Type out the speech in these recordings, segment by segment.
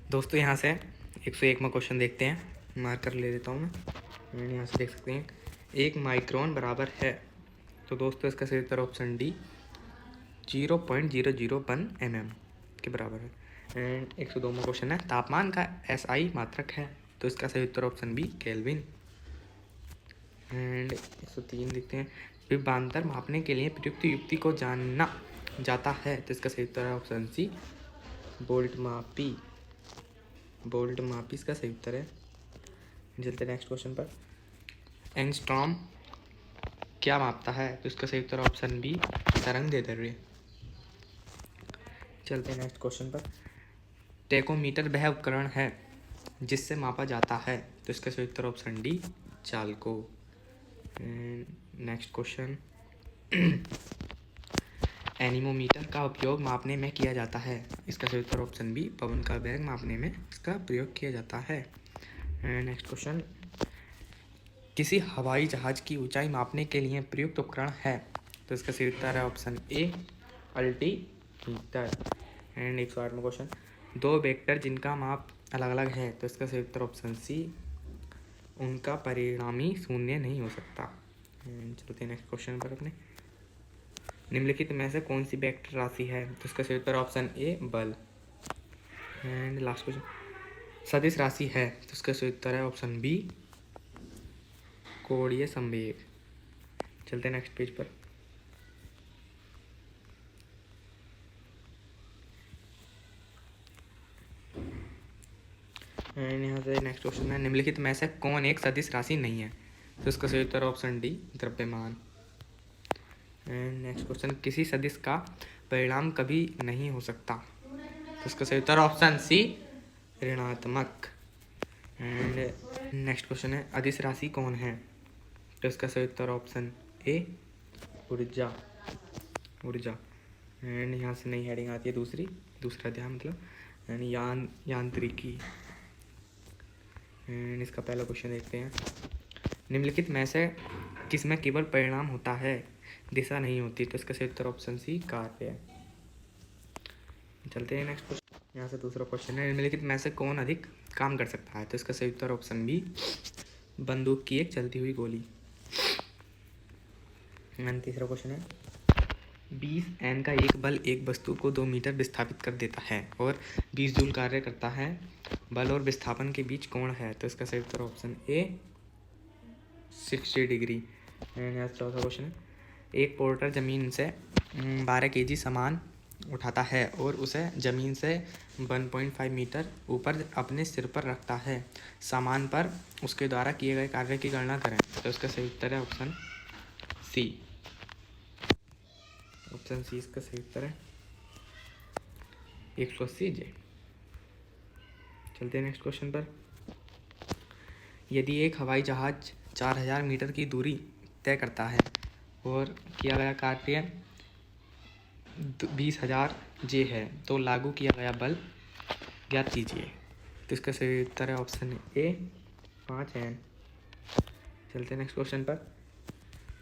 दोस्तों यहाँ से 101 में क्वेश्चन देखते हैं, मार्क कर ले देता हूँ मैं। यहाँ से देख सकते हैं 1 माइक्रोन बराबर है, तो दोस्तों इसका सही उत्तर ऑप्शन डी 0.001 mm के बराबर है। एंड 102 में क्वेश्चन है तापमान का SI मात्रक है, तो इसका सही उत्तर ऑप्शन बी केल्विन। एंड 103 देखते हैं विभवांतर मापने के लिए प्रयुक्त युक्ति को जानना जाता है, तो इसका सही उत्तर है ऑप्शन सी बोल्ट मापी। बोल्ट मापी इसका सही उत्तर है। चलते नेक्स्ट क्वेश्चन पर। एंगस्ट्रॉम क्या मापता है, तो इसका सही उत्तर ऑप्शन बी तरंग दैर्ध्य। चलते हैं नेक्स्ट क्वेश्चन पर। टेकोमीटर वह उपकरण है जिससे मापा जाता है, तो इसका सही उत्तर ऑप्शन डी चालको। नेक्स्ट क्वेश्चन एनीमोमीटर का उपयोग मापने में किया जाता है, इसका सही उत्तर ऑप्शन बी पवन का वेग मापने में इसका प्रयोग किया जाता है। नेक्स्ट क्वेश्चन किसी हवाई जहाज की ऊंचाई मापने के लिए प्रयुक्त उपकरण है, तो इसका सही उत्तर है ऑप्शन ए अल्टीमीटर। एंड 108 में क्वेश्चन दो वेक्टर जिनका माप अलग अलग है, तो इसका सही उत्तर ऑप्शन सी उनका परिणामी शून्य नहीं हो सकता। चलते हैं नेक्स्ट क्वेश्चन पर अपने। निम्नलिखित में से कौन सी वेक्टर राशि है, तो इसका सही उत्तर ऑप्शन ए बल। एंड लास्ट क्वेश्चन सदिश राशि है, तो इसका सही उत्तर है ऑप्शन बी कोणीय संवेग। चलते हैं नेक्स्ट पेज पर। एंड यहाँ से नेक्स्ट क्वेश्चन है निम्नलिखित में से कौन एक सदिश राशि नहीं है, तो इसका सही उत्तर ऑप्शन डी द्रव्यमान। एंड नेक्स्ट क्वेश्चन किसी सदिश का परिणाम कभी नहीं हो सकता, तो इसका सही उत्तर ऑप्शन सी ऋणात्मक। एंड नेक्स्ट क्वेश्चन है अदिश राशि कौन है, तो इसका सही उत्तर ऑप्शन ए ऊर्जा। ऊर्जा। एंड यहाँ से नई हेडिंग आती है दूसरा अध्याय मतलब एंड यांत्रिकी। एंड इसका पहला क्वेश्चन देखते हैं निम्नलिखित में से किसमें केवल परिणाम होता है दिशा नहीं होती, तो इसका सही उत्तर ऑप्शन सी कार्य। चलते हैं नेक्स्ट क्वेश्चन। यहाँ से दूसरा क्वेश्चन है निम्नलिखित में से कौन अधिक काम कर सकता है, तो इसका सही उत्तर ऑप्शन बी बंदूक की एक चलती हुई गोली। तीसरा क्वेश्चन है 20 N का एक बल एक वस्तु को 2 मीटर विस्थापित कर देता है और 20 जूल कार्य करता है। बल और विस्थापन के बीच कोण है, तो इसका सही उत्तर ऑप्शन ए 60 डिग्री। यहाँ चौथा क्वेश्चन है एक पोर्टर जमीन से 12 kg सामान उठाता है और उसे जमीन से 1.5 मीटर ऊपर अपने सिर पर रखता है। सामान पर उसके द्वारा किए गए कार्य की गणना करें, तो इसका सही उत्तर है ऑप्शन सी। ऑप्शन सी इसका सही उत्तर है 180 जे। चलते हैं नेक्स्ट क्वेश्चन पर। यदि एक हवाई जहाज 4000 मीटर की दूरी तय करता है और किया गया कार्य 20,000 जे है, तो लागू किया गया बल ज्ञात कीजिए, तो इसका सही उत्तर है ऑप्शन ए 5 N। चलते हैं नेक्स्ट क्वेश्चन पर।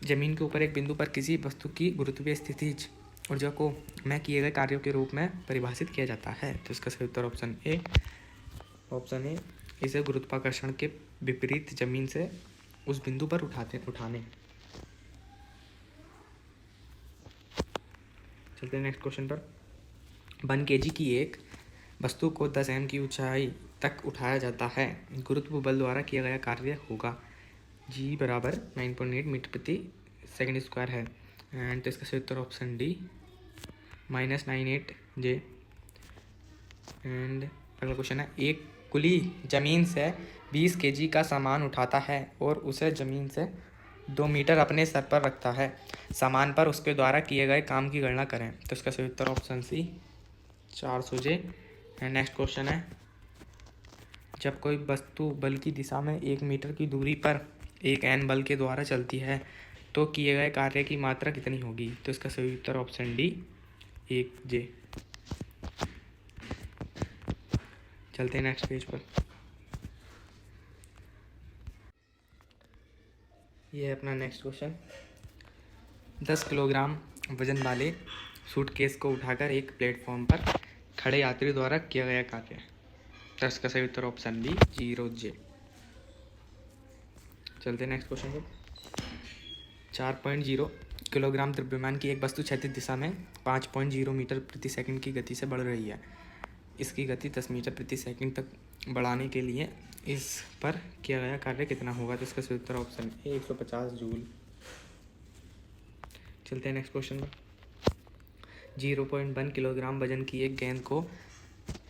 जमीन के ऊपर एक बिंदु पर किसी वस्तु की गुरुत्वीय स्थितिज ऊर्जा को में किए गए कार्यों के रूप में परिभाषित किया जाता है, तो इसका सही उत्तर ऑप्शन ए इसे गुरुत्वाकर्षण के विपरीत जमीन से उस बिंदु पर उठाने। चलते हैं नेक्स्ट क्वेश्चन पर। 1 kg की एक वस्तु को 10 m की ऊंचाई तक उठाया जाता है। गुरुत्व बल द्वारा किया गया कार्य होगा g बराबर 9.8 मीटर प्रति सेकंड स्क्वायर है। एंड तो इसका सही उत्तर ऑप्शन डी -98 जे। एंड अगला क्वेश्चन है एक कुली जमीन से 20 kg का सामान उठाता है और उसे जमीन से 2 मीटर अपने सर पर रखता है। सामान पर उसके द्वारा किए गए काम की गणना करें, तो इसका सही उत्तर ऑप्शन सी 400 जे। नेक्स्ट क्वेश्चन है जब कोई वस्तु बल की दिशा में 1 मीटर की दूरी पर 1 N बल के द्वारा चलती है तो किए गए कार्य की मात्रा कितनी होगी, तो इसका सही उत्तर ऑप्शन डी 1 जे। चलते हैं नेक्स्ट पेज पर। ये है अपना नेक्स्ट क्वेश्चन। 10 किलोग्राम वजन वाले सूटकेस को उठाकर एक प्लेटफॉर्म पर खड़े यात्री द्वारा किया गया कार्य, तो इसका सही उत्तर ऑप्शन बी 0J। चलते नेक्स्ट क्वेश्चन पर। 4.0 किलोग्राम द्रव्यमान की एक वस्तु क्षैतिज दिशा में 5.0 मीटर प्रति सेकंड की गति से बढ़ रही है। इसकी गति 10 मीटर प्रति सेकंड तक बढ़ाने के लिए इस पर किया गया कार्य कितना होगा? तो इसका सही उत्तर ऑप्शन ए 150 जूल। चलते हैं नेक्स्ट क्वेश्चन पर। 0.1 किलोग्राम वजन की एक गेंद को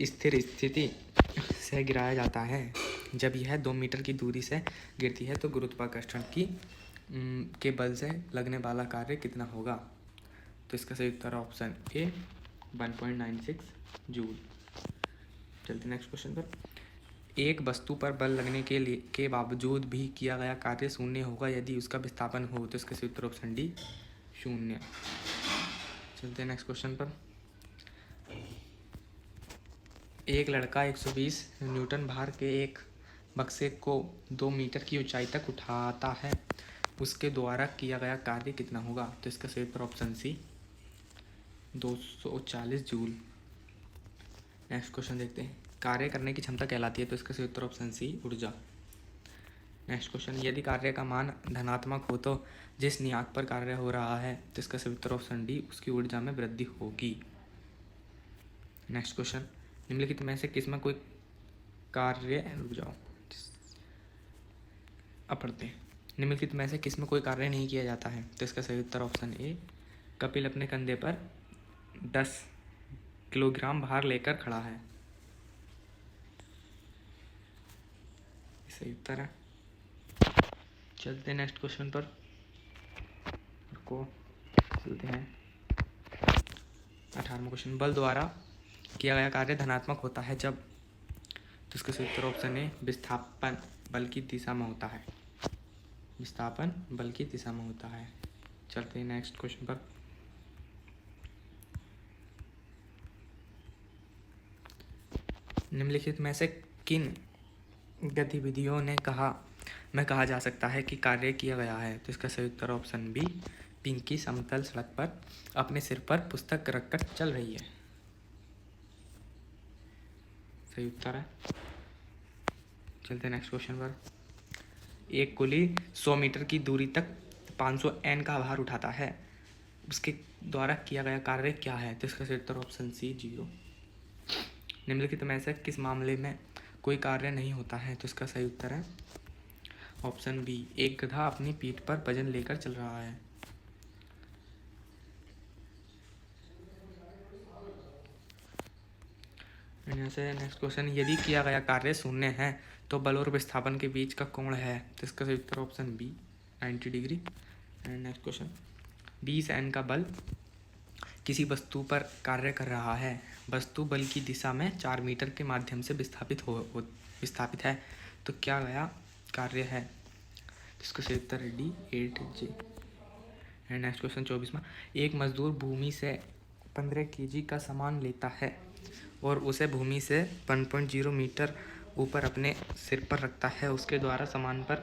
स्थिर स्थिति से गिराया जाता है। जब यह 2 मीटर की दूरी से गिरती है तो गुरुत्वाकर्षण के बल से लगने वाला कार्य कितना होगा? तो इसका सही उत्तर ऑप्शन ए 1.96 जूल। चलते नेक्स्ट क्वेश्चन पर। एक वस्तु पर बल लगने के बावजूद भी किया गया कार्य शून्य होगा यदि उसका विस्थापन हो। तो इसका सही उत्तर ऑप्शन डी 0। चलते हैं नेक्स्ट क्वेश्चन पर। एक लड़का 120 न्यूटन भार के एक बक्से को 2 मीटर की ऊंचाई तक उठाता है। उसके द्वारा किया गया कार्य कितना होगा? तो इसका सही उत्तर option C 240 joule. Next question देखते हैं। कार्य करने की क्षमता कहलाती है। तो इसका सही उत्तर ऑप्शन सी ऊर्जा। Next question. यदि कार्य का मान धनात्मक हो तो जिस नियाक पर कार्य हो रहा है तो इसका सही उत्तर ऑप्शन डी उसकी ऊर्जा में वृद्धि होगी। Next question. निम्नलिखित में से किसमें कोई कार्य रुक जाओ अब पढ़ते हैं। निम्नलिखित में से किसमें कोई कार्य नहीं किया जाता है? तो इसका सही उत्तर ऑप्शन ए कपिल अपने कंधे पर 10 किलोग्राम भार लेकर खड़ा है। सही उत्तर है। चलते हैं नेक्स्ट क्वेश्चन पर। चलते हैं 18वां क्वेश्चन। बल द्वारा किया गया कार्य धनात्मक होता है जब। तो इसका सही उत्तर ऑप्शन ए विस्थापन बल की दिशा में होता है। विस्थापन बल की दिशा में होता है। चलते हैं नेक्स्ट क्वेश्चन पर। निम्नलिखित में से किन गतिविधियों ने कहा जा सकता है कि कार्य किया गया है? तो इसका सही उत्तर ऑप्शन बी पिंकी समतल सड़क पर अपने सिर पर पुस्तक रखकर चल रही है। सही उत्तर है। चलते नेक्स्ट क्वेश्चन पर। एक कुली 100 मीटर की दूरी तक 500 N का भार उठाता है। उसके द्वारा किया गया कार्य क्या है? तो इसका सही उत्तर ऑप्शन सी 0। निम्नलिखित में से किस मामले में कोई कार्य नहीं होता है? तो इसका सही उत्तर है ऑप्शन बी एक गधा अपनी पीठ पर वजन लेकर चल रहा है। यहाँ से नेक्स्ट क्वेश्चन। यदि किया गया कार्य शून्य है तो बल और विस्थापन के बीच का कोण है। तो इसका सही उत्तर option B 90 degree. Next question. 20 N का बल किसी वस्तु पर कार्य कर रहा है। वस्तु बल की दिशा में 4 मीटर के माध्यम से विस्थापित है। तो क्या गया कार्य है? इसका सही उत्तर है डी 8J। Next question 24वां। एक मजदूर भूमि से 15 kg का सामान लेता है और उसे भूमि से 1.0 मीटर ऊपर अपने सिर पर रखता है। उसके द्वारा सामान पर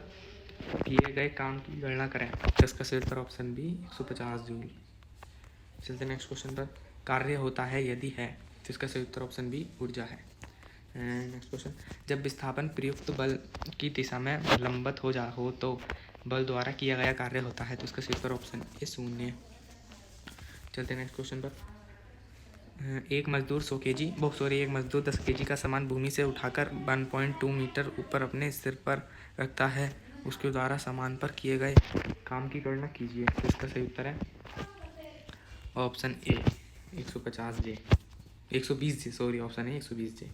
किए गए काम की गणना करें। तो इसका सही उत्तर ऑप्शन बी 150 जूल। चलते नेक्स्ट क्वेश्चन पर। कार्य होता है यदि है। तो इसका सही उत्तर ऑप्शन बी ऊर्जा है। Next question. जब विस्थापन प्रयुक्त बल की दिशा में लंबवत हो तो बल द्वारा किया गया कार्य होता है। तो इसका सही उत्तर ऑप्शन ए 0। चलते नेक्स्ट क्वेश्चन पर। एक मजदूर 10 kg का सामान भूमि से उठाकर 1.2 मीटर ऊपर अपने सिर पर रखता है। उसके द्वारा सामान पर किए गए काम की गणना कीजिए। तो इसका सही उत्तर है option A 150J 120J sorry option A 120J।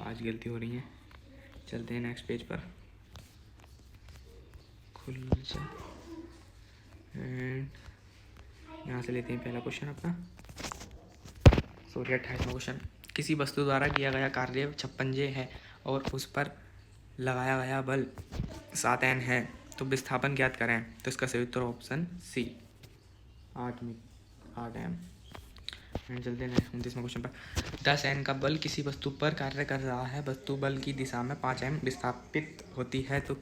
आज गलती हो रही है। चलते हैं नेक्स्ट पेज पर। खुल जा यहाँ से लेते हैं पहला क्वेश्चन अपना। 28वां क्वेश्चन। किसी वस्तु द्वारा किया गया कार्य 56J है और उस पर लगाया गया बल 7 N है तो विस्थापन ज्ञात करें। तो इसका सही उत्तर ऑप्शन सी 8 M। चलते हैं 29वां क्वेश्चन पर। 10 N का बल किसी वस्तु पर कार्य कर रहा है। वस्तु बल की दिशा में 5 M विस्थापित होती है तो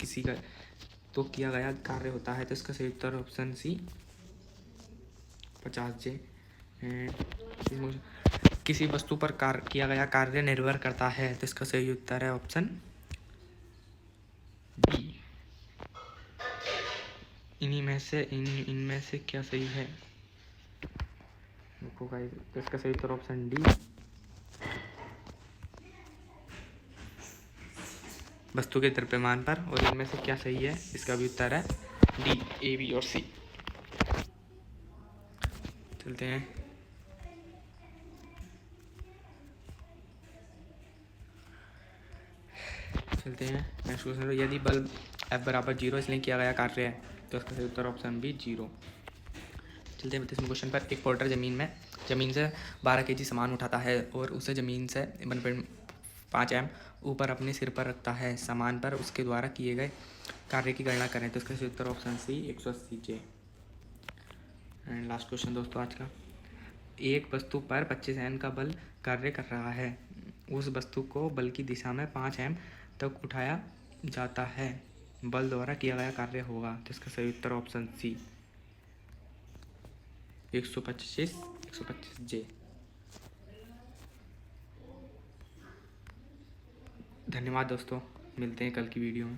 किया गया कार्य होता है। तो इसका सही उत्तर ऑप्शन सी 50J। किसी वस्तु पर किया गया कार्य निर्भर करता है, तो इसका सही उत्तर है ऑप्शन बी। इनमें से क्या सही है? देखो गाइस, तो इसका सही उत्तर ऑप्शन डी, वस्तु के द्रव्यमान पर। और इनमें से क्या सही है? इसका भी उत्तर है डी, ए, बी और सी। चलते हैं नेक्स्ट क्वेश्चन। यदि बल F बराबर 0 इसलिए किया गया कार्य है, तो इसका सही उत्तर ऑप्शन बी 0। चलते हैं 32वें क्वेश्चन पर। एक पोर्टर जमीन से 12 kg सामान उठाता है और उसे जमीन से 1.5 m ऊपर अपने सिर पर रखता है। सामान पर उसके द्वारा किए गए कार्य की गणना करें, तो इसका सही उत्तर option C 180 J। And last question दोस्तों आज का। एक वस्तु पर 25 N का बल कार्य कर रहा है। उस वस्तु को बल की दिशा में 5 m तक उठाया जाता है। बल द्वारा किया गया कार्य होगा, तो इसका सही उत्तर ऑप्शन सी 125 J। धन्यवाद दोस्तों, मिलते हैं कल की वीडियो में।